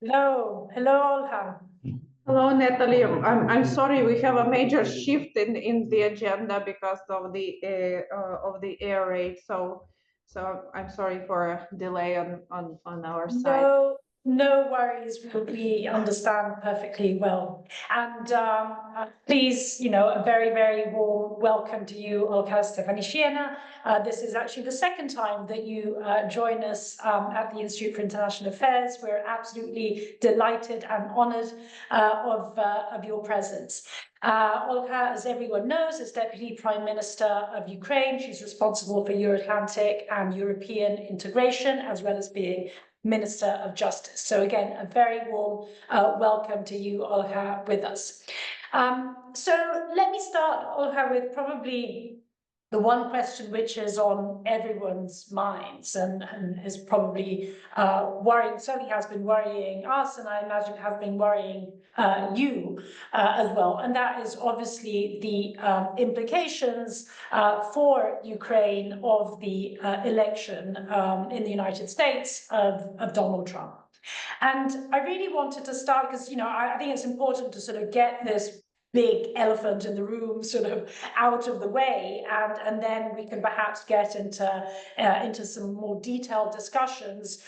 Hello, hello, Olha. Hello, Nathalie. I'm sorry, we have a major shift in the agenda because of the air raid. So I'm sorry for a delay on our side. No worries. We understand perfectly well. And please, a very, very warm welcome to you, Olga Stefanishyna. This is actually the second time that you join us at the Institute for International Affairs. We're absolutely delighted and honored of your presence. Olga, as everyone knows, is Deputy Prime Minister of Ukraine. She's responsible for Euro-Atlantic and European integration, as well as being Minister of Justice. So again, a very warm welcome to you, Olga, with us. So let me start, Olga, with probably the one question which is on everyone's minds and is probably worrying, certainly has been worrying us, and I imagine has been worrying you as well. And that is obviously the implications for Ukraine of the election in the United States of Donald Trump. And I really wanted to start because, I think it's important to sort of get this big elephant in the room sort of out of the way, and then we can perhaps get into some more detailed discussions,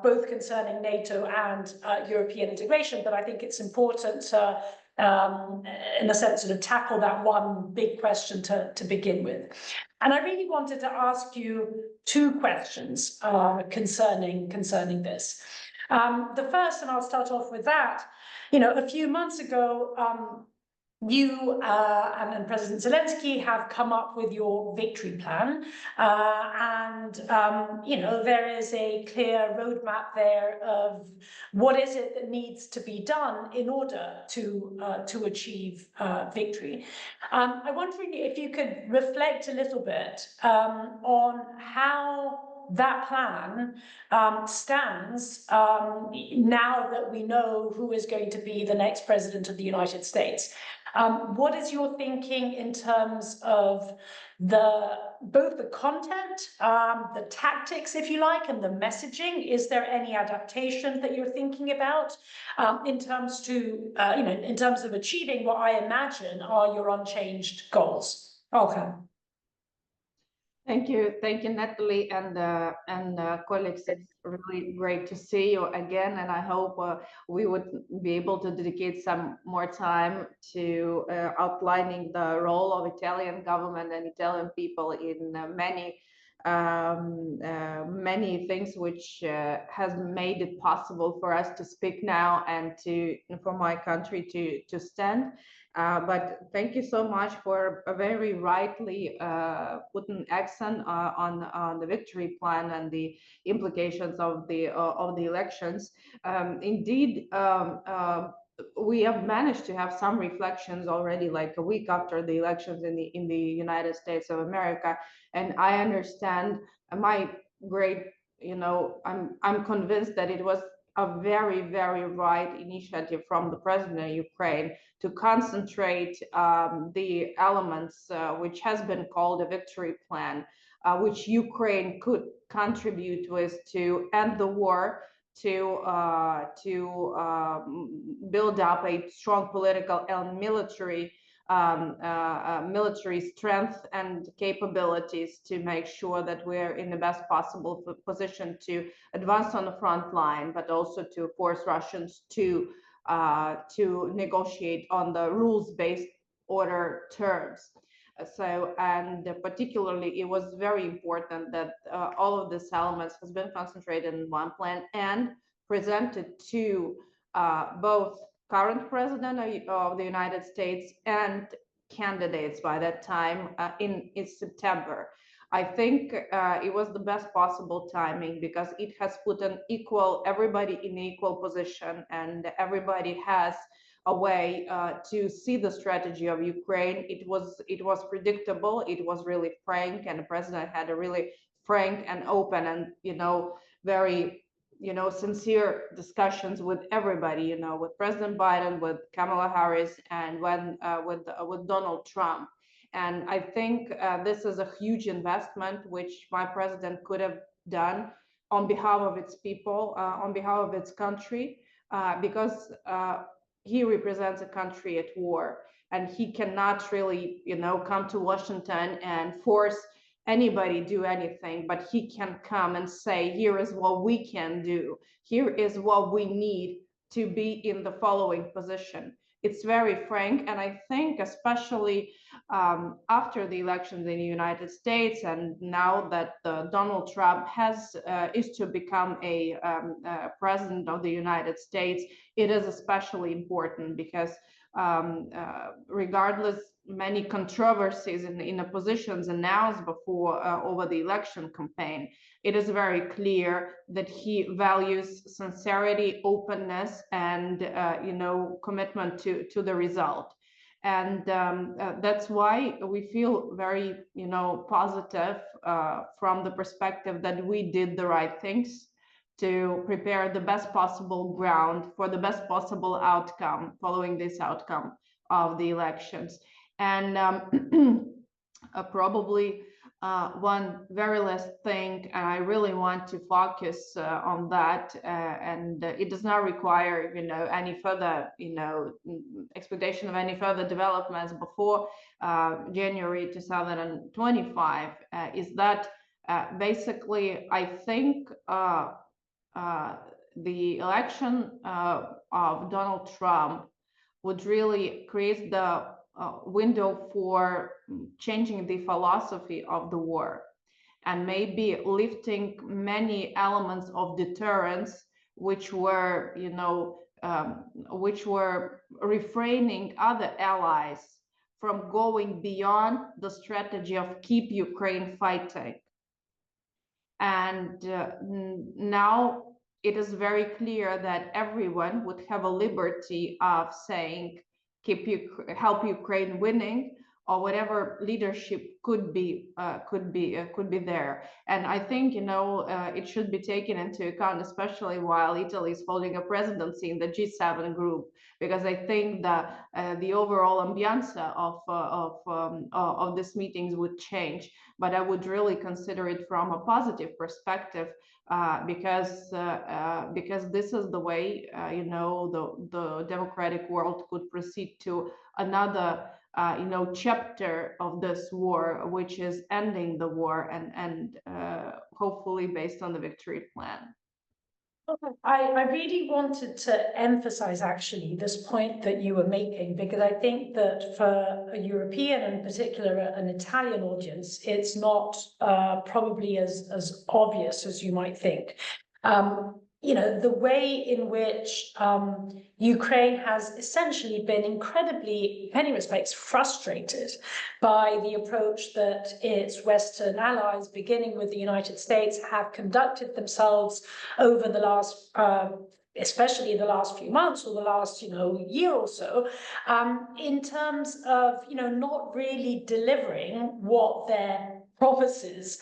both concerning NATO and European integration. But I think it's important to, in a sense, sort of tackle that one big question to begin with. And I really wanted to ask you two questions concerning this. The first, and I'll start off with that, a few months ago, you and President Zelensky have come up with your victory plan, and there is a clear roadmap there of what is it that needs to be done in order to achieve victory. I'm wondering if you could reflect a little bit on how that plan stands now that we know who is going to be the next president of the United States. What is your thinking in terms of both the content, the tactics, if you like, and the messaging? Is there any adaptation that you're thinking about in terms of achieving what I imagine are your unchanged goals? Okay. Thank you, Nathalie and colleagues. It's really great to see you again, and I hope we would be able to dedicate some more time to outlining the role of Italian government and Italian people in many things which has made it possible for us to speak now and for my country to stand. But thank you so much for a very rightly put an accent on the victory plan and the implications of the elections. Indeed, we have managed to have some reflections already, like a week after the elections in the United States of America, and I understand my great, I'm convinced that it was a very, very right initiative from the president of Ukraine to concentrate the elements which has been called a victory plan, which Ukraine could contribute with to end the war, to build up a strong political and military strength and capabilities to make sure that we're in the best possible position to advance on the front line, but also to force Russians to negotiate on the rules-based order terms. So, and particularly, it was very important that all of these elements has been concentrated in one plan and presented to both current president of the United States and candidates by that time in September. I think it was the best possible timing because it has put everybody in equal position, and everybody has a way to see the strategy of Ukraine. It was predictable. It was really frank, and the president had a really frank and open and very sincere discussions with everybody, with President Biden, with Kamala Harris, and with Donald Trump. And I think this is a huge investment which my president could have done on behalf of its people, on behalf of its country. because he represents a country at war, and he cannot really, come to Washington and force anybody do anything, but he can come and say, here is what we can do. Here is what we need to be in the following position. It's very frank, and I think especially after the elections in the United States, and now that Donald Trump is to become a president of the United States, it is especially important because regardless many controversies in the positions announced before over the election campaign, it is very clear that he values sincerity, openness, and commitment to the result. And that's why we feel very positive from the perspective that we did the right things to prepare the best possible ground for the best possible outcome following this outcome of the elections. And probably one very last thing, and I really want to focus on that, and it does not require, any further, expectation of any further developments before January 2025, is that basically, I think the election of Donald Trump would really create the window for changing the philosophy of the war, and maybe lifting many elements of deterrence, which were, which were refraining other allies from going beyond the strategy of keep Ukraine fighting. And now it is very clear that everyone would have a liberty of saying, help Ukraine winning, or whatever leadership could be there. And I think it should be taken into account, especially while Italy is holding a presidency in the G7 group, because I think that the overall ambiance of these meetings would change. But I would really consider it from a positive perspective, because this is the way the democratic world could proceed to another chapter of this war, which is ending the war and hopefully based on the victory plan. I really wanted to emphasize actually this point that you were making, because I think that for a European and in particular an Italian audience, it's not probably as obvious as you might think. The way in which Ukraine has essentially been incredibly, in many respects, frustrated by the approach that its Western allies, beginning with the United States, have conducted themselves over the last, especially in the last few months or the last, year or so, in terms of, not really delivering what their promises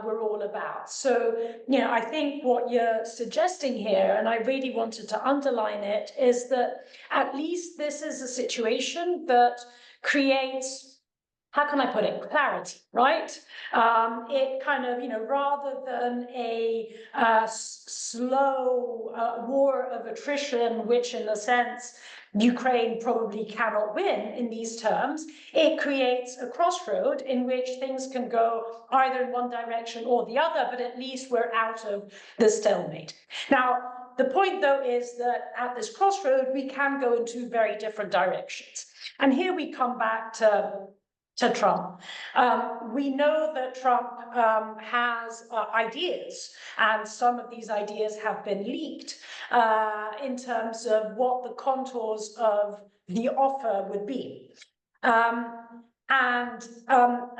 were all about. So, I think what you're suggesting here, and I really wanted to underline it, is that at least this is a situation that creates, how can I put it, clarity, right? It kind of, rather than a slow war of attrition, which in a sense, Ukraine probably cannot win in these terms, it creates a crossroad in which things can go either in one direction or the other, but at least we're out of the stalemate. Now, the point though is that at this crossroad, we can go in two very different directions. And here we come back to Trump. We know that Trump has ideas, and some of these ideas have been leaked in terms of what the contours of the offer would be.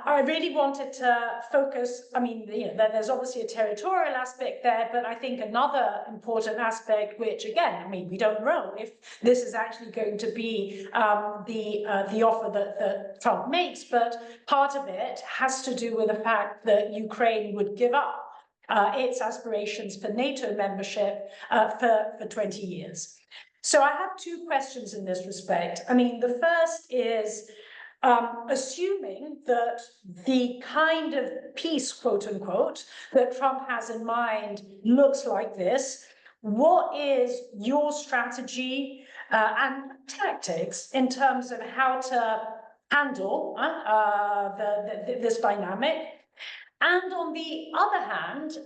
I really wanted to focus, there's obviously a territorial aspect there, but I think another important aspect, which again, we don't know if this is actually going to be the offer that Trump makes, but part of it has to do with the fact that Ukraine would give up its aspirations for NATO membership for 20 years. So I have two questions in this respect. The first is, assuming that the kind of peace, quote unquote, that Trump has in mind looks like this, what is your strategy and tactics in terms of how to handle this dynamic? And on the other hand,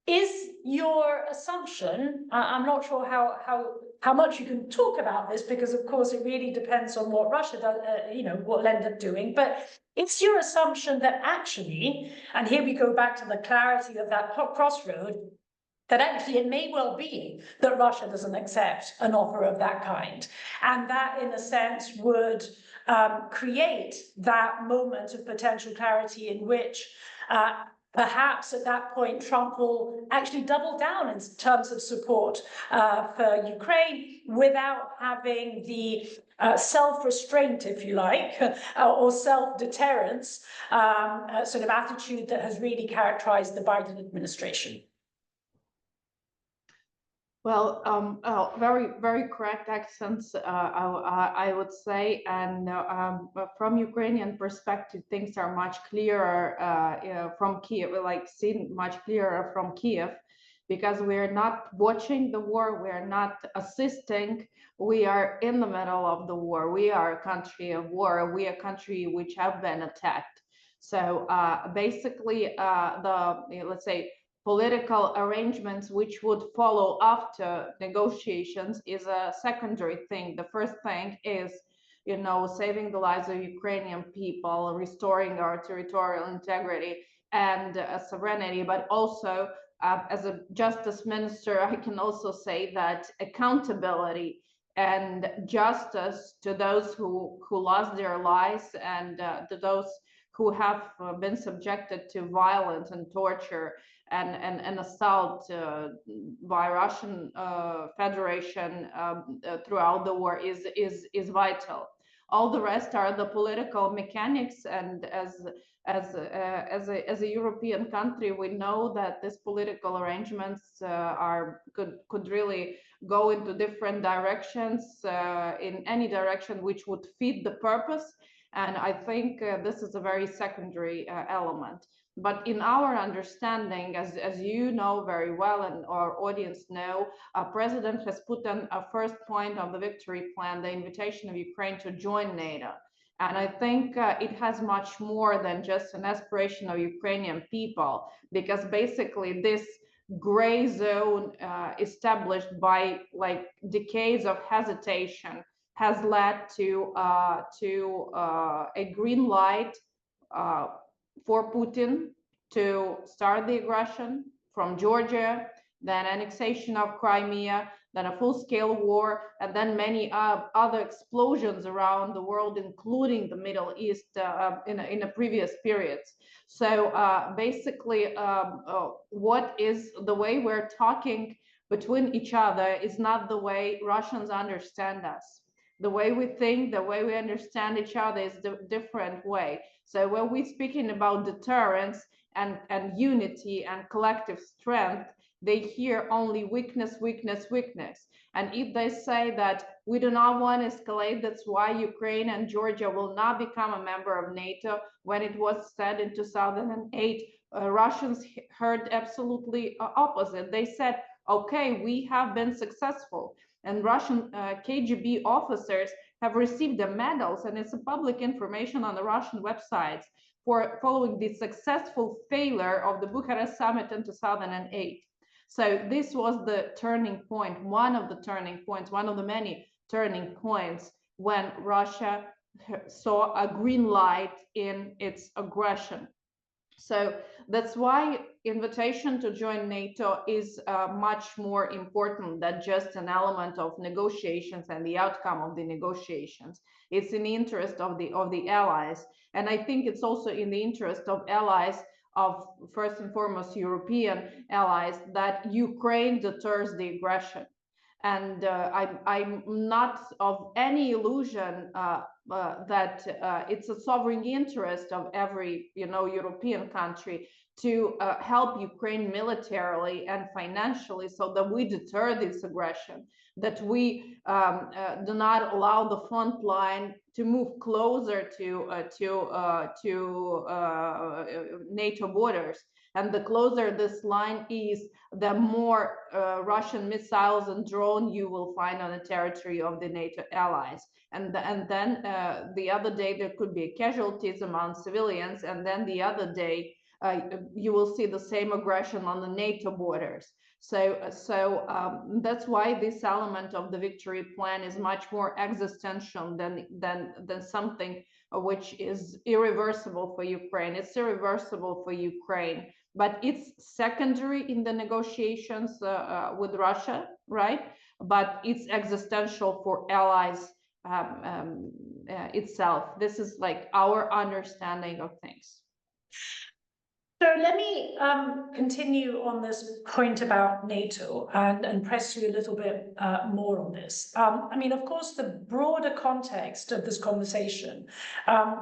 is your assumption, I'm not sure how much you can talk about this, because of course it really depends on what Russia does, what they end up doing, but it's your assumption that actually, and here we go back to the clarity of that crossroad, that actually it may well be that Russia doesn't accept an offer of that kind. And that, in a sense, would create that moment of potential clarity in which perhaps at that point Trump will actually double down in terms of support for Ukraine without having the self-restraint, if you like, or self-deterrence sort of attitude that has really characterized the Biden administration. Well, very, very correct accents, I would say. And from Ukrainian perspective, things are much clearer from Kiev, like seen much clearer from Kiev, because we're not watching the war, we're not assisting, we are in the middle of the war. We are a country of war, we are a country which have been attacked. So basically, let's say, political arrangements which would follow after negotiations is a secondary thing. The first thing is, saving the lives of Ukrainian people, restoring our territorial integrity and sovereignty, but also as a justice minister, I can also say that accountability and justice to those who lost their lives and to those who have been subjected to violence and torture and assault by Russian Federation throughout the war is vital. All the rest are the political mechanics, and as a European country, we know that these political arrangements could really go into different directions, in any direction which would fit the purpose. And I think this is a very secondary element. But in our understanding, as you know very well and our audience know, President has put on a first point of the victory plan, the invitation of Ukraine to join NATO. And I think it has much more than just an aspiration of Ukrainian people, because basically this gray zone established by like decades of hesitation has led to a green light for Putin to start the aggression from Georgia, then annexation of Crimea, then a full-scale war, and then many other explosions around the world, including the Middle East in the previous periods. So basically, what is the way we're talking between each other is not the way Russians understand us. The way we think, the way we understand each other is a different way. So when we're speaking about deterrence and unity and collective strength, they hear only weakness, weakness, weakness. And if they say that we do not want to escalate, that's why Ukraine and Georgia will not become a member of NATO, when it was said in 2008, Russians heard absolutely opposite. They said, okay, we have been successful. And Russian KGB officers have received the medals, and it's a public information on the Russian websites, for following the successful failure of the Bucharest summit in 2008. So this was the turning point, one of the turning points, one of the many turning points when Russia saw a green light in its aggression. So that's why invitation to join NATO is much more important than just an element of negotiations and the outcome of the negotiations. It's in the interest of the allies, and I think it's also in the interest of allies, of first and foremost European allies, that Ukraine deters the aggression. And I'm not of any illusion that it's a sovereign interest of every European country to help Ukraine militarily and financially, so that we deter this aggression, that we do not allow the front line to move closer to NATO borders. And the closer this line is, the more Russian missiles and drones you will find on the territory of the NATO allies. And then the other day there could be casualties among civilians, and then the other day you will see the same aggression on the NATO borders. So that's why this element of the victory plan is much more existential than something which is irreversible for Ukraine. It's irreversible for Ukraine, but it's secondary in the negotiations with Russia, right? But it's existential for allies itself. This is like our understanding of things. So let me continue on this point about NATO and press you a little bit more on this. I mean, of course, the broader context of this conversation,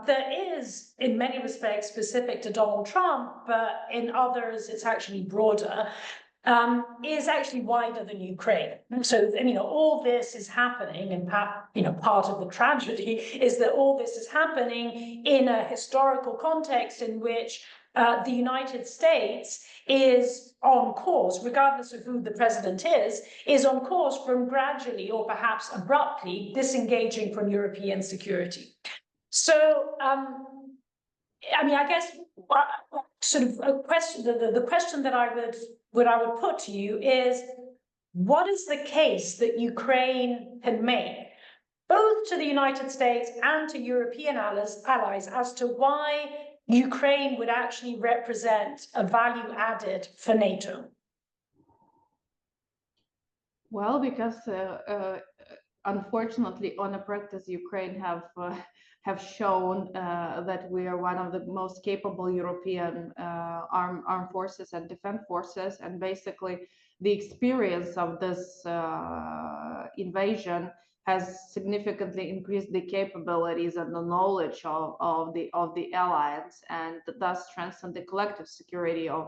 there is, in many respects, specific to Donald Trump, but in others, it's actually broader, is actually wider than Ukraine. So, you know, all this is happening, and part of the tragedy is that all this is happening in a historical context in which the United States is on course, regardless of who the president is on course from gradually or perhaps abruptly disengaging from European security. So, I mean, I guess sort of a question, the question that I would put to you is, what is the case that Ukraine can make, both to the United States and to European allies, as to why Ukraine would actually represent a value added for NATO? Well, because unfortunately, on a practice, Ukraine have shown that we are one of the most capable European armed forces and defense forces, and basically the experience of this invasion has significantly increased the capabilities and the knowledge of the alliance, and thus strengthened the collective security of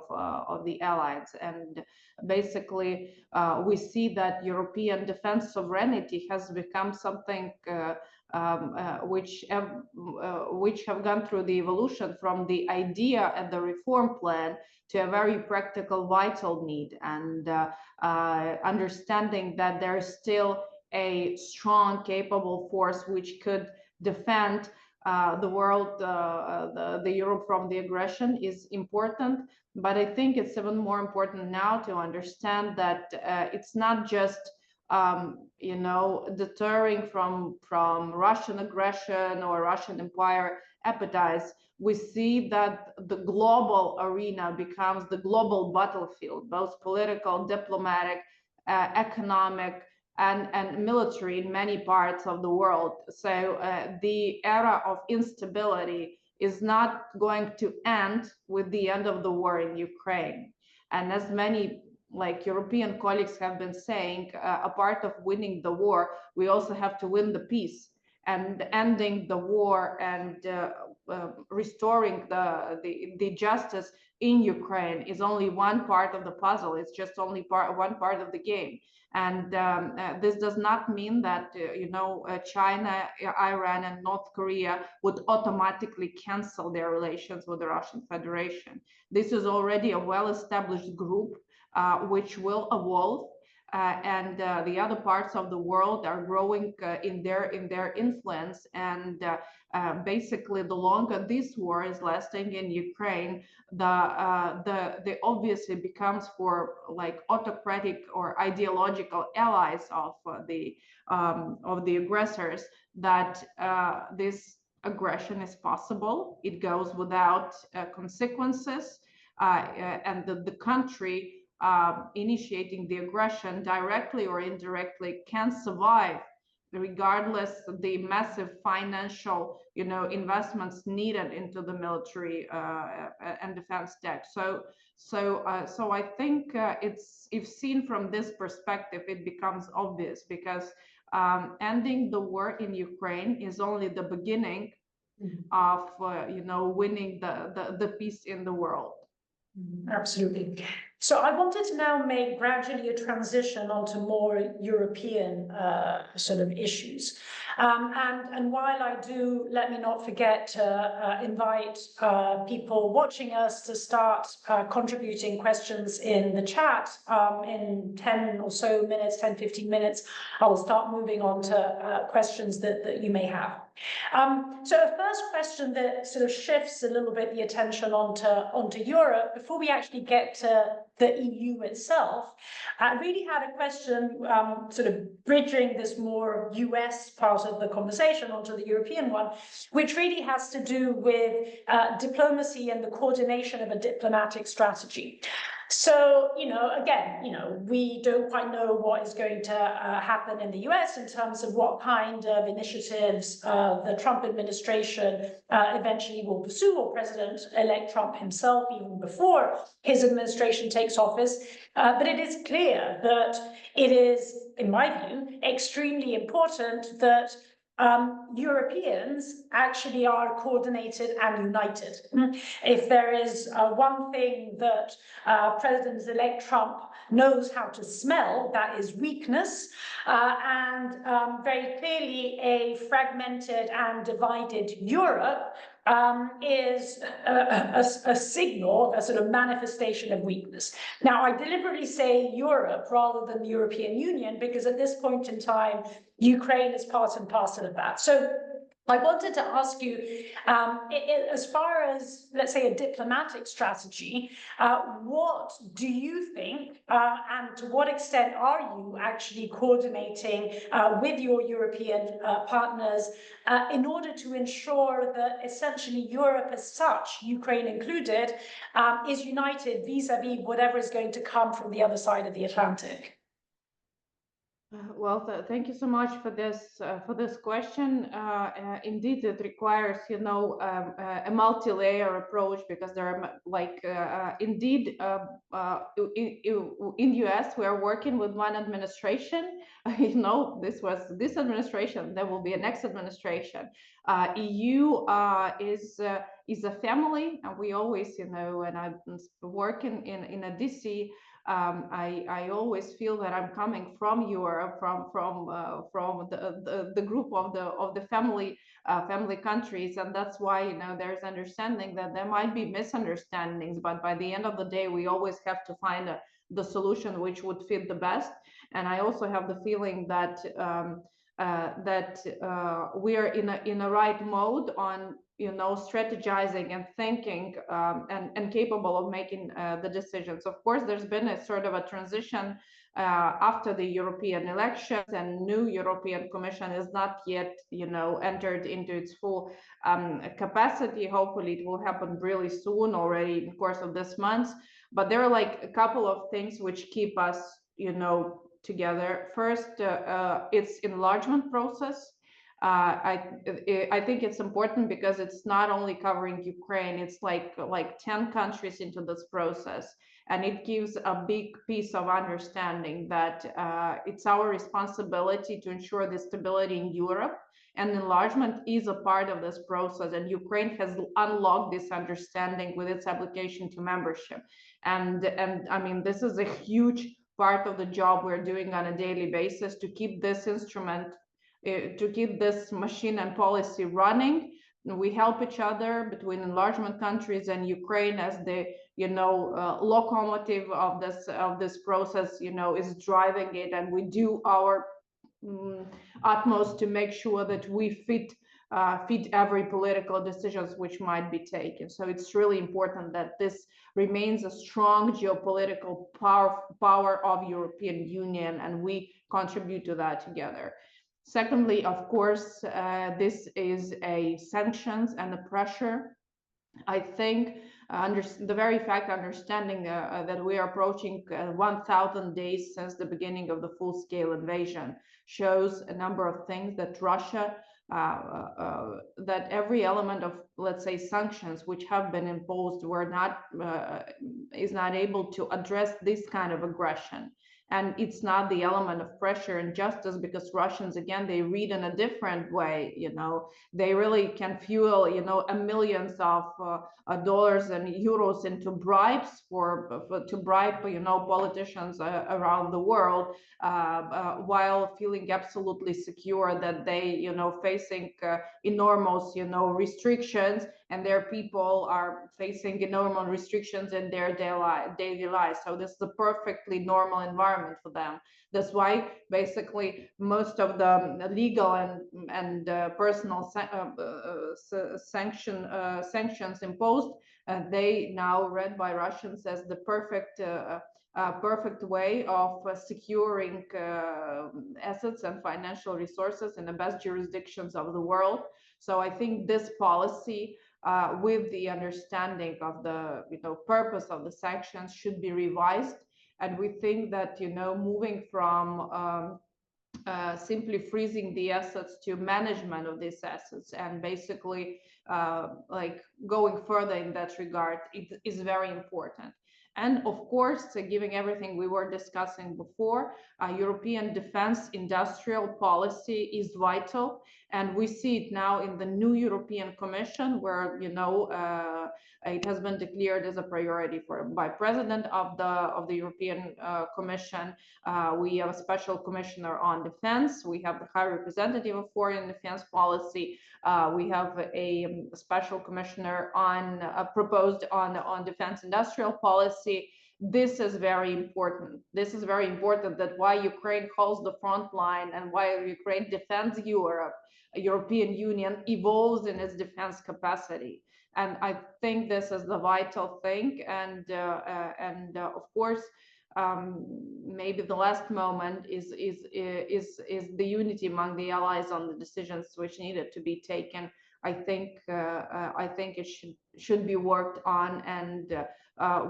the alliance. And basically, we see that European defense sovereignty has become something which have gone through the evolution from the idea and the reform plan to a very practical, vital need, and understanding that there is still a strong, capable force which could defend the world, the Europe from the aggression is important. But I think it's even more important now to understand that it's not just deterring from Russian aggression or Russian empire appetites. We see that the global arena becomes the global battlefield, both political, diplomatic, economic, and military in many parts of the world. So the era of instability is not going to end with the end of the war in Ukraine. And as many European colleagues have been saying, a part of winning the war, we also have to win the peace. And ending the war and restoring the justice in Ukraine is only one part of the puzzle. It's just only one part of the game. And this does not mean that China, Iran, and North Korea would automatically cancel their relations with the Russian Federation. This is already a well-established group which will evolve, and the other parts of the world are growing in their influence. And basically, the longer this war is lasting in Ukraine, the obviously becomes for autocratic or ideological allies of the aggressors that this aggression is possible. It goes without consequences, and the country initiating the aggression directly or indirectly can survive regardless of the massive financial investments needed into the military and defense tech. So I think if seen from this perspective, it becomes obvious, because ending the war in Ukraine is only the beginning of winning the peace in the world. Absolutely. So I wanted to now make gradually a transition onto more European sort of issues. And while I do, let me not forget to invite people watching us to start contributing questions in the chat. In 10 or so minutes, 10, 15 minutes, I will start moving on to questions that you may have. So a first question that sort of shifts a little bit the attention onto Europe, before we actually get to the EU itself, I really had a question sort of bridging this more US part of the conversation onto the European one, which really has to do with diplomacy and the coordination of a diplomatic strategy. So, again, we don't quite know what is going to happen in the US in terms of what kind of initiatives the Trump administration eventually will pursue, or President-elect Trump himself, even before his administration takes office. But it is clear that it is, in my view, extremely important that Europeans actually are coordinated and united. If there is one thing that President-elect Trump knows how to smell, that is weakness, and very clearly a fragmented and divided Europe is a signal, a sort of manifestation of weakness. Now, I deliberately say Europe rather than the European Union, because at this point in time, Ukraine is part and parcel of that. So I wanted to ask you, as far as, let's say, a diplomatic strategy, what do you think, and to what extent are you actually coordinating with your European partners in order to ensure that essentially Europe as such, Ukraine included, is united vis-a-vis whatever is going to come from the other side of the Atlantic? Well, thank you so much for this question. Indeed, it requires, a multi-layer approach, because there are indeed in US we are working with one administration. This was this administration. There will be a next administration. EU is a family, and we always, when I'm working in a DC. I always feel that I'm coming from Europe, from the group of the family countries, and that's why there's understanding that there might be misunderstandings, but by the end of the day, we always have to find the solution which would fit the best. And I also have the feeling that we are in a right mode on strategizing and thinking and capable of making the decisions. Of course, there's been a sort of a transition after the European elections, and new European Commission is not yet entered into its full capacity. Hopefully it will happen really soon, already in the course of this month. But there are like a couple of things which keep us together. First, it's enlargement process. I think it's important because it's not only covering Ukraine, it's like 10 countries into this process. And it gives a big piece of understanding that it's our responsibility to ensure the stability in Europe, and enlargement is a part of this process. And Ukraine has unlocked this understanding with its application to membership. And I mean, this is a huge part of the job we're doing on a daily basis to keep this instrument, to keep this machine and policy running. We help each other between enlargement countries and Ukraine as the locomotive of this process is driving it, and we do our utmost to make sure that we fit every political decisions which might be taken. So it's really important that this remains a strong geopolitical power of European Union, and we contribute to that together. Secondly, of course, this is a sanctions and the pressure. I think the very fact understanding that we are approaching 1,000 days since the beginning of the full-scale invasion shows a number of things that Russia, that every element of, let's say, sanctions which have been imposed is not able to address this kind of aggression. And it's not the element of pressure and justice, because Russians, again, they read in a different way. They really can fuel, millions of dollars and euros into bribes to bribe, politicians around the world, while feeling absolutely secure that they, facing enormous, restrictions, and their people are facing enormous restrictions in their daily lives. So this is a perfectly normal environment for them. That's why basically most of the legal and personal sanctions imposed, they now read by Russians as the perfect way of securing assets and financial resources in the best jurisdictions of the world. So I think this policy, with the understanding of the purpose of the sanctions, should be revised. And we think that moving from simply freezing the assets to management of these assets, and basically like going further in that regard, it is very important. And of course, given everything we were discussing before, European defense industrial policy is vital. And we see it now in the new European Commission, where it has been declared as a priority by President of the European Commission. We have a special commissioner on defense. We have the High Representative of Foreign Defense Policy. We have a special commissioner proposed on defense industrial policy. This is very important. This is very important, that why Ukraine holds the front line and why Ukraine defends Europe, European Union evolves in its defense capacity. And I think this is the vital thing. And of course, maybe the last moment is the unity among the allies on the decisions which needed to be taken. I think it should be worked on, and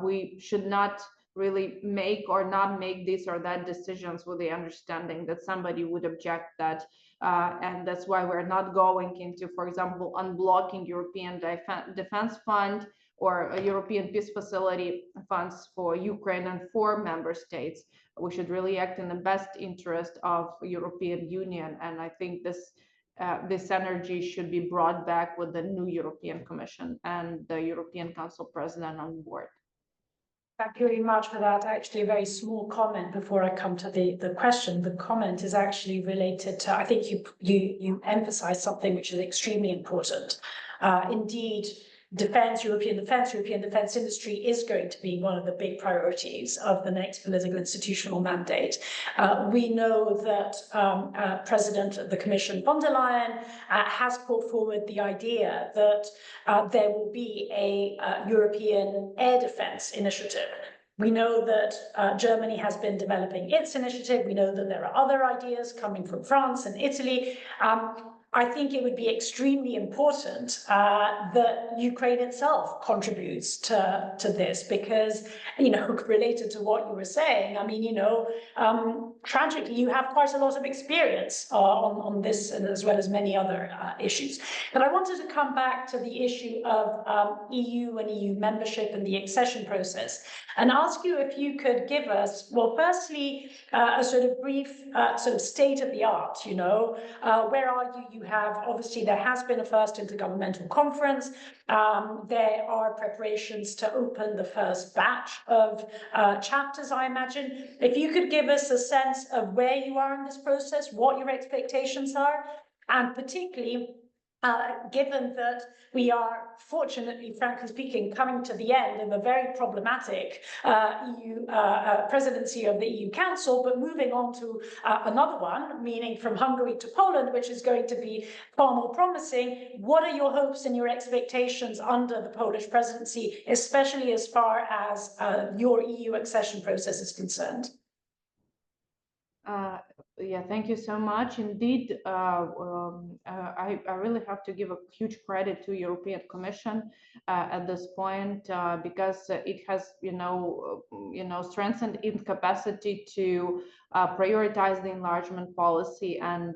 we should not really make or not make this or that decisions with the understanding that somebody would object that. And that's why we're not going into, for example, unblocking European Defense Fund or a European Peace Facility funds for Ukraine and for member states. We should really act in the best interest of European Union. And I think this energy should be brought back with the new European Commission and the European Council President on board. Thank you very much for that. Actually, a very small comment before I come to the question. The comment is actually related to, I think you emphasized something which is extremely important. Indeed, European defense industry is going to be one of the big priorities of the next political institutional mandate. We know that President of the Commission, von der Leyen, has put forward the idea that there will be a European air defense initiative. We know that Germany has been developing its initiative. We know that there are other ideas coming from France and Italy. I think it would be extremely important that Ukraine itself contributes to this, because, related to what you were saying, I mean, tragically, you have quite a lot of experience on this, and as well as many other issues. But I wanted to come back to the issue of EU and EU membership and the accession process, and ask you if you could give us, well, firstly, a sort of brief sort of state of the art, where are you? You have, obviously, there has been a first intergovernmental conference. There are preparations to open the first batch of chapters, I imagine. If you could give us a sense of where you are in this process, what your expectations are, and particularly given that we are, fortunately, frankly speaking, coming to the end of a very problematic EU presidency of the EU Council, but moving on to another one, meaning from Hungary to Poland, which is going to be far more promising. What are your hopes and your expectations under the Polish presidency, especially as far as your EU accession process is concerned? Yeah, thank you so much. Indeed, I really have to give a huge credit to European Commission at this point, because it has, strengthened its capacity to prioritize the enlargement policy, and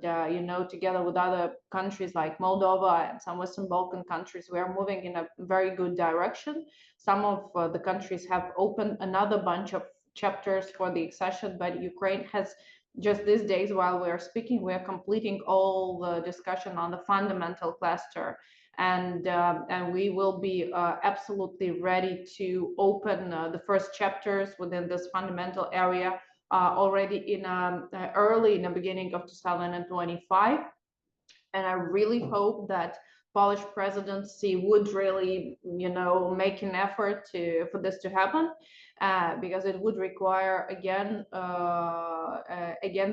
together with other countries like Moldova and some Western Balkan countries, we are moving in a very good direction. Some of the countries have opened another bunch of chapters for the accession, but Ukraine has just these days, while we are speaking, we are completing all the discussion on the fundamental cluster, and we will be absolutely ready to open the first chapters within this fundamental area already in early in the beginning of 2025. And I really hope that Polish presidency would really, make an effort for this to happen, because it would require again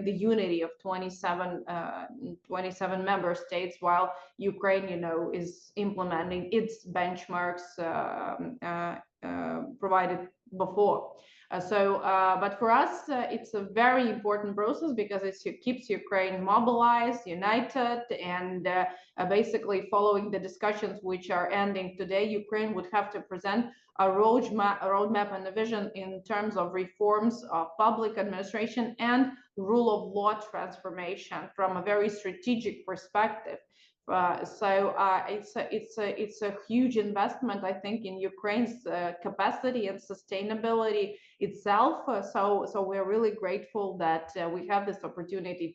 the unity of 27 member states, while Ukraine, is implementing its benchmarks provided before. But for us, it's a very important process because it keeps Ukraine mobilized, united, and basically following the discussions which are ending today. Ukraine would have to present a roadmap and a vision in terms of reforms of public administration and rule of law transformation from a very strategic perspective. It's a huge investment, I think, in Ukraine's capacity and sustainability itself. So we're really grateful that we have this opportunity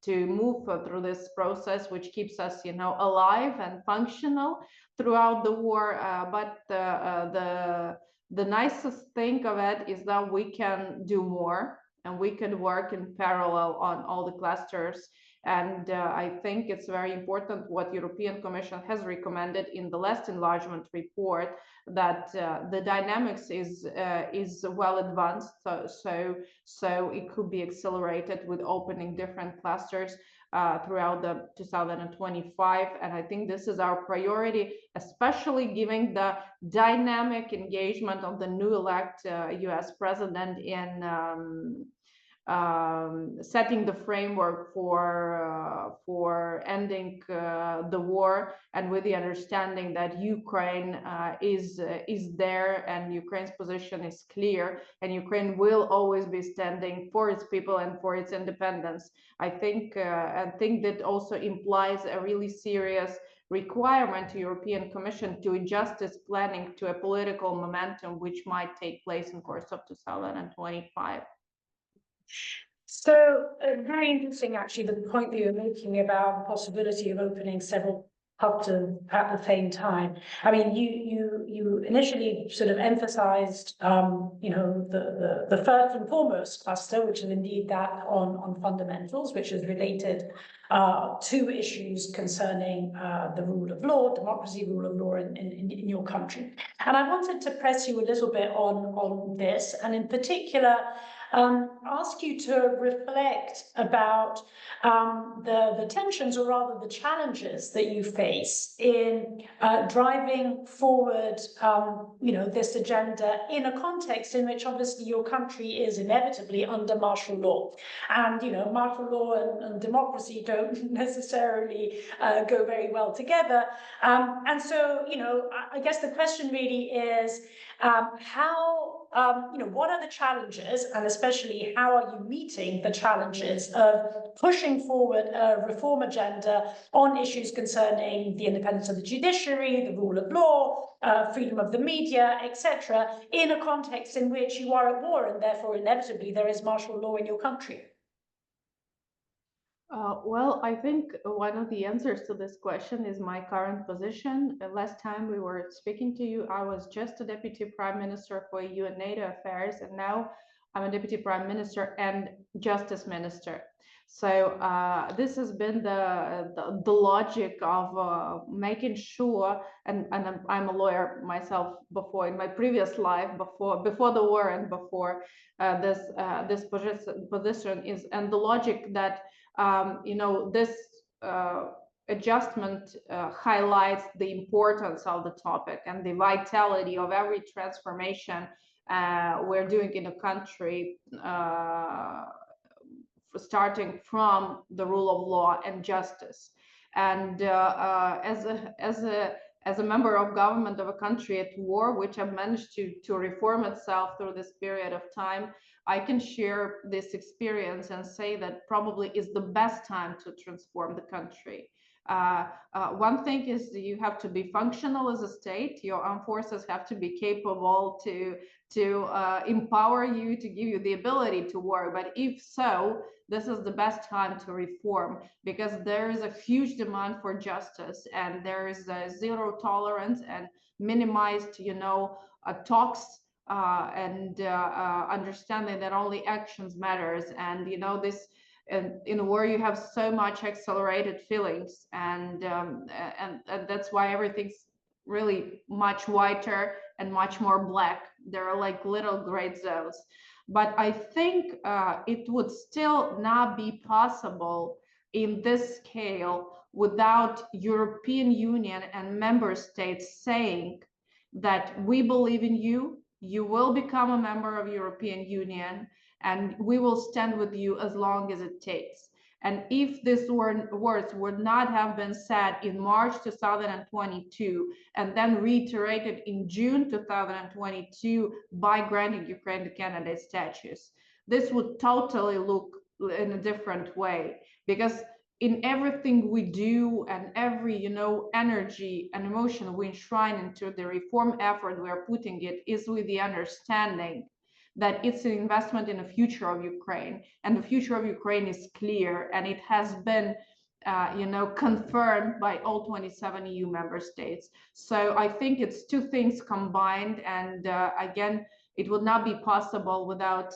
to move through this process, which keeps us, alive and functional throughout the war. But the nicest thing of it is that we can do more, and we can work in parallel on all the clusters. And I think it's very important what European Commission has recommended in the last enlargement report, that the dynamics is well advanced, so it could be accelerated with opening different clusters throughout the 2025. And I think this is our priority, especially given the dynamic engagement of the new elect US president in setting the framework for ending the war, and with the understanding that Ukraine is there, and Ukraine's position is clear, and Ukraine will always be standing for its people and for its independence. I think that also implies a really serious requirement to European Commission to adjust its planning to a political momentum which might take place in course of 2025. So very interesting, actually, the point that you're making about the possibility of opening several hubs at the same time. I mean, you initially sort of emphasized, the first and foremost cluster, which is indeed that on fundamentals, which is related to issues concerning the rule of law, democracy, rule of law in your country. And I wanted to press you a little bit on this, and in particular, ask you to reflect about the tensions, or rather the challenges that you face in driving forward, this agenda in a context in which obviously your country is inevitably under martial law. And, martial law and democracy don't necessarily go very well together. And so, I guess the question really is, what are the challenges, and especially how are you meeting the challenges of pushing forward a reform agenda on issues concerning the independence of the judiciary, the rule of law, freedom of the media, etc., in a context in which you are at war and therefore inevitably there is martial law in your country? Well, I think one of the answers to this question is my current position. Last time we were speaking to you, I was just a deputy prime minister for EU and NATO affairs, and now I'm a deputy prime minister and justice minister. So this has been the logic of making sure, and I'm a lawyer myself before, in my previous life, before the war and before this position is, and the logic that this adjustment highlights the importance of the topic and the vitality of every transformation we're doing in a country, starting from the rule of law and justice. And as a member of government of a country at war, which have managed to reform itself through this period of time, I can share this experience and say that probably is the best time to transform the country. One thing is you have to be functional as a state. Your armed forces have to be capable to empower you, to give you the ability to work. But if so, this is the best time to reform, because there is a huge demand for justice, and there is a zero tolerance and minimized, talks, and understanding that only actions matters. And this, in a war you have so much accelerated feelings, and that's why everything's really much whiter and much more black. There are like little gray zones. But I think it would still not be possible in this scale without European Union and member states saying that we believe in you, you will become a member of European Union, and we will stand with you as long as it takes. And if these words would not have been said in March 2022 and then reiterated in June 2022 by granting Ukraine the candidate status, this would totally look in a different way. Because in everything we do, and every energy and emotion we enshrine into the reform effort we are putting it, is with the understanding that it's an investment in the future of Ukraine, and the future of Ukraine is clear, and it has been confirmed by all 27 EU member states. So I think it's two things combined, and again, it would not be possible without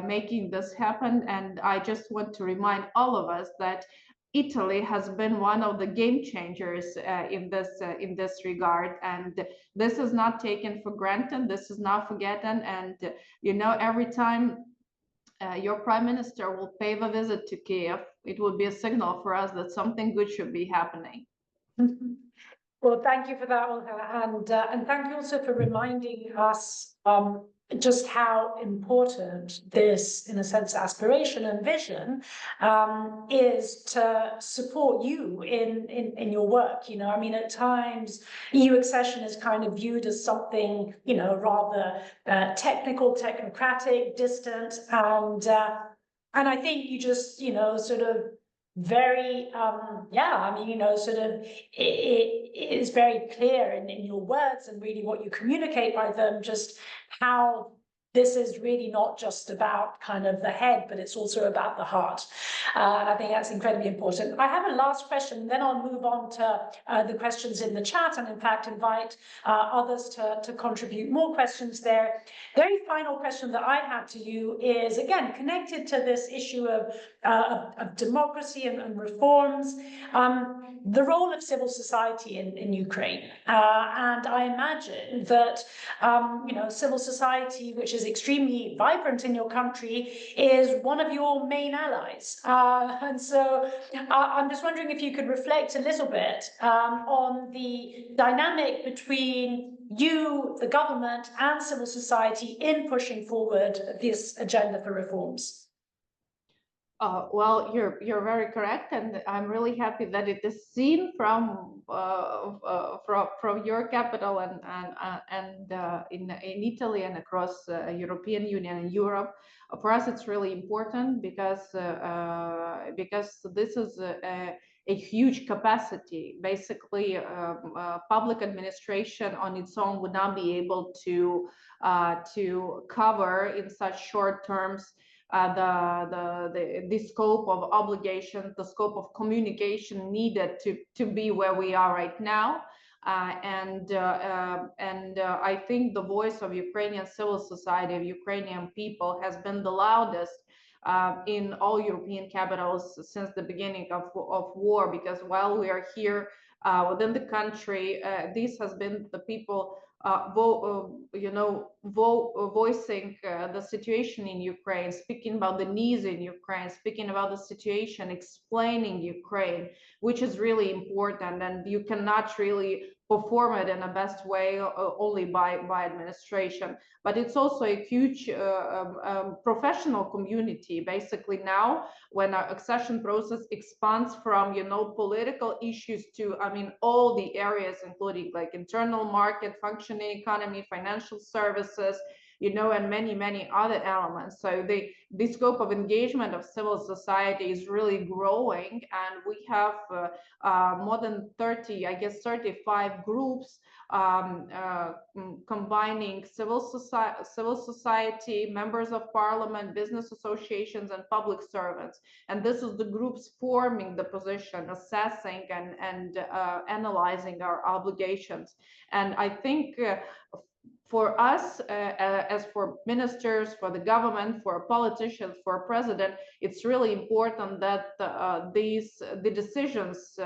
making this happen. And I just want to remind all of us that Italy has been one of the game changers in this regard, and this is not taken for granted. This is not forgotten, and every time your prime minister will pay a visit to Kiev, it will be a signal for us that something good should be happening. Well, thank you for that, Olga, and thank you also for reminding us just how important this, in a sense, aspiration and vision is to support you in your work. I mean, at times EU accession is kind of viewed as something rather technical, technocratic, distant, and I think you just sort of very sort of it is very clear in your words and really what you communicate by them, just how this is really not just about kind of the head, but it's also about the heart. And I think that's incredibly important. I have a last question, then I'll move on to the questions in the chat, and in fact invite others to contribute more questions there. Very final question that I have to you is, again, connected to this issue of democracy and reforms, the role of civil society in Ukraine. And I imagine that, civil society, which is extremely vibrant in your country, is one of your main allies. And so I'm just wondering if you could reflect a little bit on the dynamic between you, the government, and civil society in pushing forward this agenda for reforms. Well, you're very correct, and I'm really happy that it is seen from your capital and in Italy and across European Union and Europe. For us, it's really important because this is a huge capacity. Basically, public administration on its own would not be able to cover in such short terms the scope of obligation, the scope of communication needed to be where we are right now. And I think the voice of Ukrainian civil society, of Ukrainian people, has been the loudest in all European capitals since the beginning of war, because while we are here within the country, this has been the people voicing the situation in Ukraine, speaking about the needs in Ukraine, speaking about the situation, explaining Ukraine, which is really important. And you cannot really perform it in the best way only by administration. But it's also a huge professional community. Basically now, when our accession process expands from political issues to, I mean, all the areas, including like internal market, functioning economy, financial services, and many other elements. So the scope of engagement of civil society is really growing, and we have more than 30, I guess 35 groups combining civil society, members of parliament, business associations, and public servants. And this is the groups forming the position, assessing and analyzing our obligations. And I think for us, as for ministers, for the government, for politicians, for president, it's really important that the decisions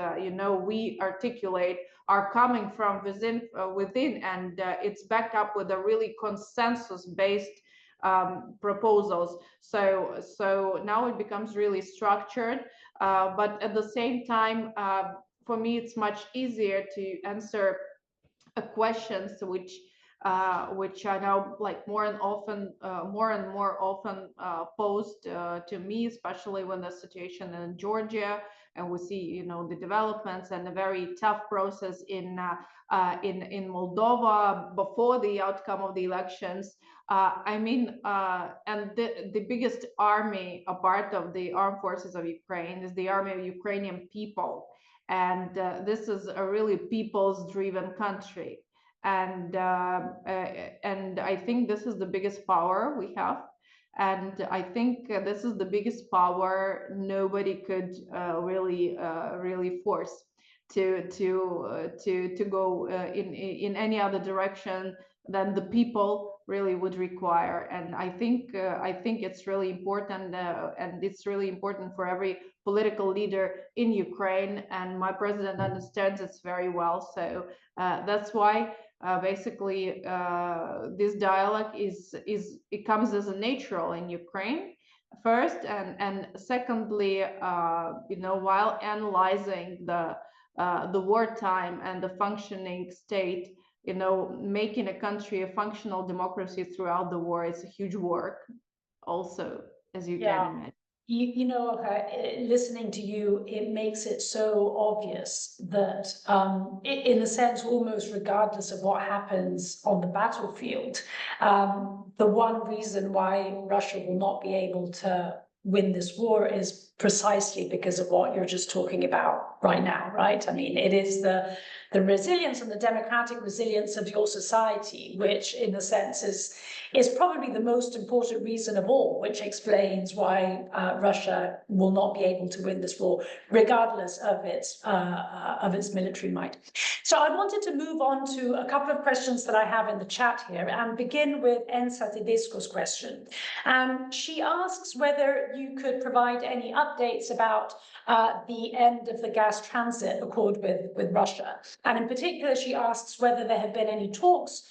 we articulate are coming from within, and it's backed up with a really consensus-based proposals. So now it becomes really structured, but at the same time, for me, it's much easier to answer questions which are now like more and more often posed to me, especially when the situation in Georgia, and we see the developments and a very tough process in Moldova before the outcome of the elections. And the biggest army, a part of the armed forces of Ukraine, is the army of Ukrainian people, and this is a really people's driven country. And I think this is the biggest power we have, and I think this is the biggest power nobody could really force to go in any other direction than the people really would require. And I think it's really important, and it's really important for every political leader in Ukraine, and my president understands it very well. So that's why basically this dialogue it comes as a natural in Ukraine first, and secondly, while analyzing the wartime and the functioning state, making a country a functional democracy throughout the war is a huge work also, as you can imagine. Listening to you, it makes it so obvious that, in a sense, almost regardless of what happens on the battlefield, the one reason why Russia will not be able to win this war is precisely because of what you're just talking about right now, right? I mean, it is the resilience and the democratic resilience of your society, which in a sense is probably the most important reason of all, which explains why Russia will not be able to win this war, regardless of its military might. So I wanted to move on to a couple of questions that I have in the chat here, and begin with Ensa Tedesco's question. She asks whether you could provide any updates about the end of the gas transit accord with Russia. And in particular, she asks whether there have been any talks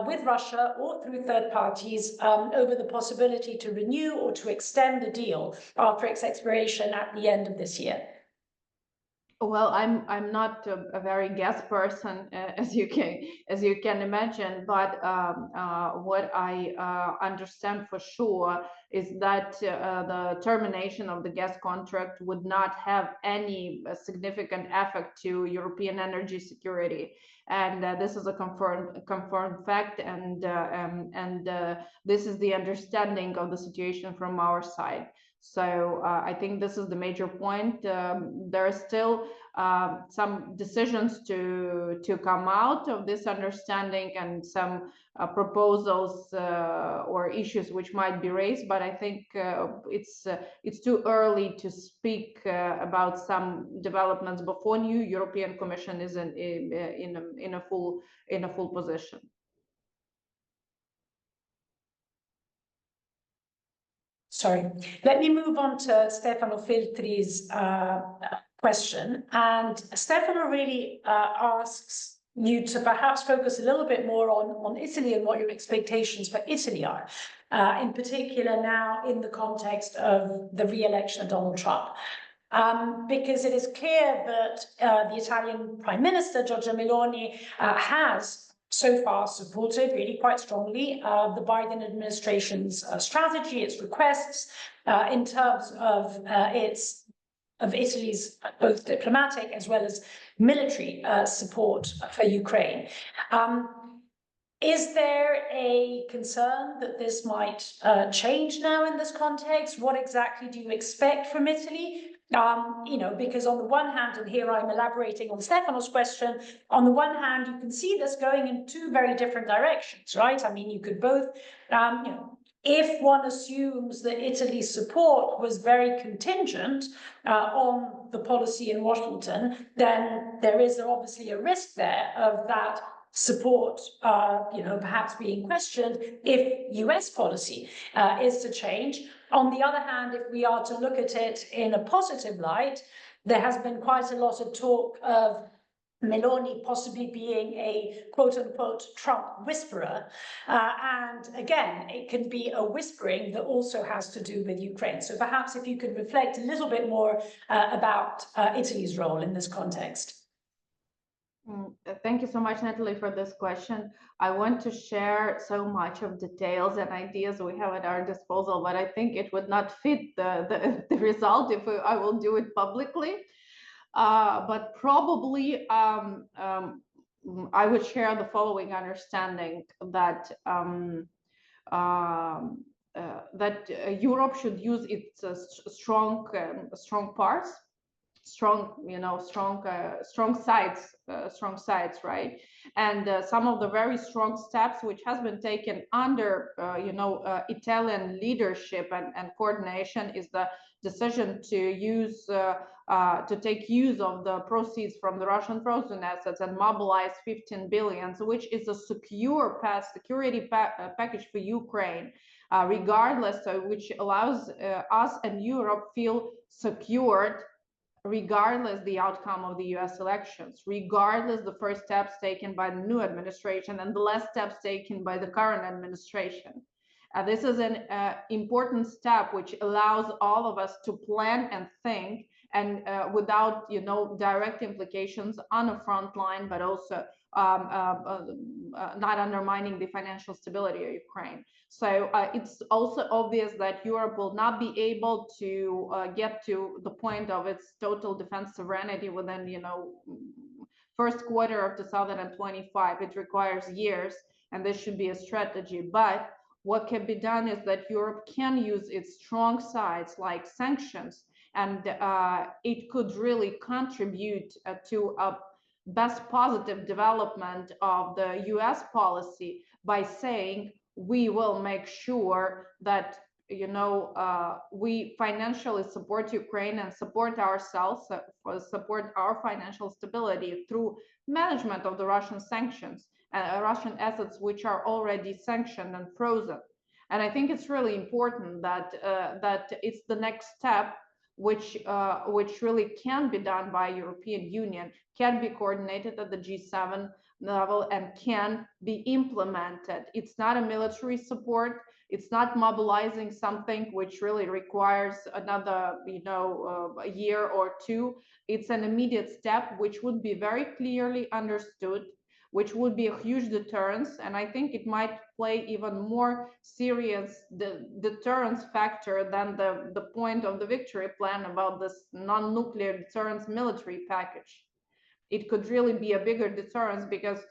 with Russia or through third parties over the possibility to renew or to extend the deal after its expiration at the end of this year. Well, I'm not a very gas person, as you can imagine, but what I understand for sure is that the termination of the gas contract would not have any significant effect to European energy security, and this is a confirmed fact, and this is the understanding of the situation from our side. So I think this is the major point. There are still some decisions to come out of this understanding, and some proposals or issues which might be raised. But I think it's too early to speak about some developments before new European Commission is in a full position. Sorry, let me move on to Stefano Filtri's question. And Stefano really asks you to perhaps focus a little bit more on Italy and what your expectations for Italy are, in particular now in the context of the re-election of Donald Trump. Because it is clear that the Italian Prime Minister, Giorgia Meloni, has so far supported really quite strongly the Biden administration's strategy, its requests in terms of Italy's both diplomatic as well as military support for Ukraine. Is there a concern that this might change now in this context? What exactly do you expect from Italy? Because on the one hand, and here I'm elaborating on Stefano's question, on the one hand, you can see this going in two very different directions, right? I mean, you could both, if one assumes that Italy's support was very contingent on the policy in Washington, then there is obviously a risk there of that support, perhaps being questioned if US policy is to change. On the other hand, if we are to look at it in a positive light, there has been quite a lot of talk of Meloni possibly being a quote-unquote Trump whisperer. And again, it can be a whispering that also has to do with Ukraine. So perhaps if you could reflect a little bit more about Italy's role in this context. Thank you so much, Nathalie, for this question. I want to share so much of details and ideas we have at our disposal, but I think it would not fit the result if I will do it publicly. But probably I would share the following understanding that Europe should use its strong parts, strong sides, right? And some of the very strong steps which has been taken under Italian leadership and coordination is the decision to take use of the proceeds from the Russian frozen assets and mobilize 15 billion, which is a security package for Ukraine, regardless, which allows us and Europe feel secured regardless the outcome of the US elections, regardless the first steps taken by the new administration and the last steps taken by the current administration. This is an important step which allows all of us to plan and think, and without direct implications on a front line, but also not undermining the financial stability of Ukraine. So it's also obvious that Europe will not be able to get to the point of its total defense sovereignty within first quarter of 2025. It requires years, and this should be a strategy. But what can be done is that Europe can use its strong sides like sanctions, and it could really contribute to a best positive development of the US policy by saying we will make sure that we financially support Ukraine and support ourselves, support our financial stability through management of the Russian sanctions, Russian assets which are already sanctioned and frozen. And I think it's really important that it's the next step which really can be done by European Union, can be coordinated at the G7 level, and can be implemented. It's not a military support. It's not mobilizing something which really requires another, a year or two. It's an immediate step which would be very clearly understood, which would be a huge deterrence. And I think it might play even more serious deterrence factor than the point of the victory plan about this non-nuclear deterrence military package. It could really be a bigger deterrence because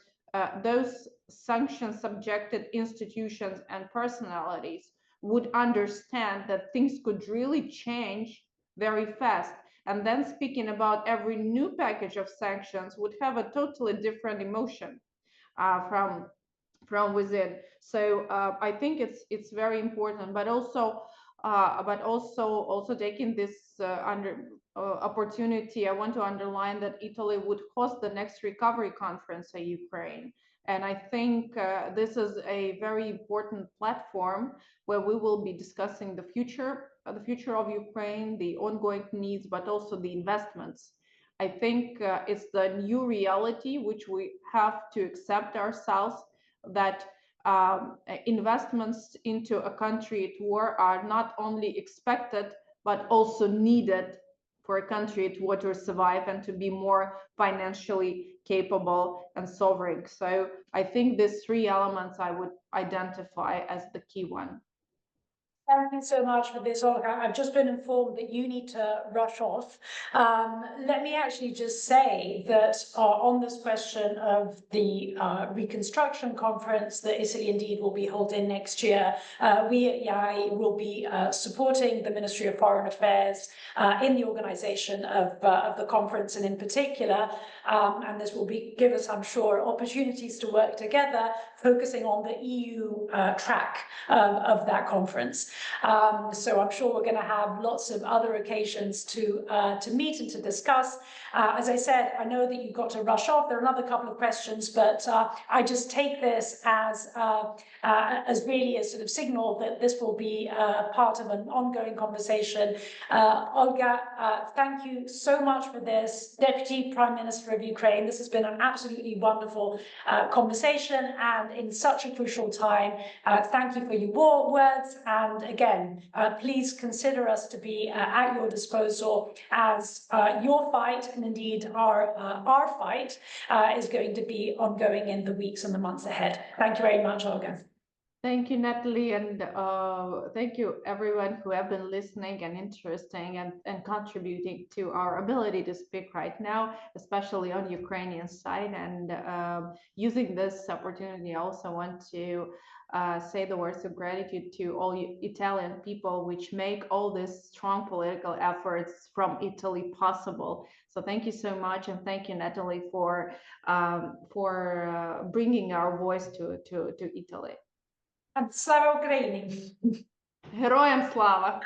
those sanctions subjected institutions and personalities would understand that things could really change very fast. And then speaking about every new package of sanctions would have a totally different emotion from within. So I think it's very important, but also taking this opportunity, I want to underline that Italy would host the next recovery conference in Ukraine. And I think this is a very important platform where we will be discussing the future of Ukraine, the ongoing needs, but also the investments. I think it's the new reality which we have to accept ourselves, that investments into a country at war are not only expected, but also needed for a country at war to survive and to be more financially capable and sovereign. So I think these three elements I would identify as the key one. Thank you so much for this, Olga. I've just been informed that you need to rush off. Let me actually just say that on this question of the reconstruction conference that Italy indeed will be holding next year, we at IAI will be supporting the Ministry of Foreign Affairs in the organization of the conference, and in particular, and this will give us, I'm sure, opportunities to work together, focusing on the EU track of that conference. So I'm sure we're going to have lots of other occasions to meet and to discuss. As I said, I know that you've got to rush off. There are another couple of questions, but I just take this as really a sort of signal that this will be part of an ongoing conversation. Olga, thank you so much for this. Deputy Prime Minister of Ukraine, this has been an absolutely wonderful conversation, and in such a crucial time. Thank you for your words, and again, please consider us to be at your disposal as your fight, and indeed our fight, is going to be ongoing in the weeks and the months ahead. Thank you very much, Olga. Thank you, Nathalie, and thank you everyone who have been listening and interesting and contributing to our ability to speak right now, especially on the Ukrainian side. And using this opportunity, I also want to say the words of gratitude to all Italian people, which make all these strong political efforts from Italy possible. So thank you so much, and thank you, Nathalie, for bringing our voice to Italy. And Slava Ukraini. Героям слава!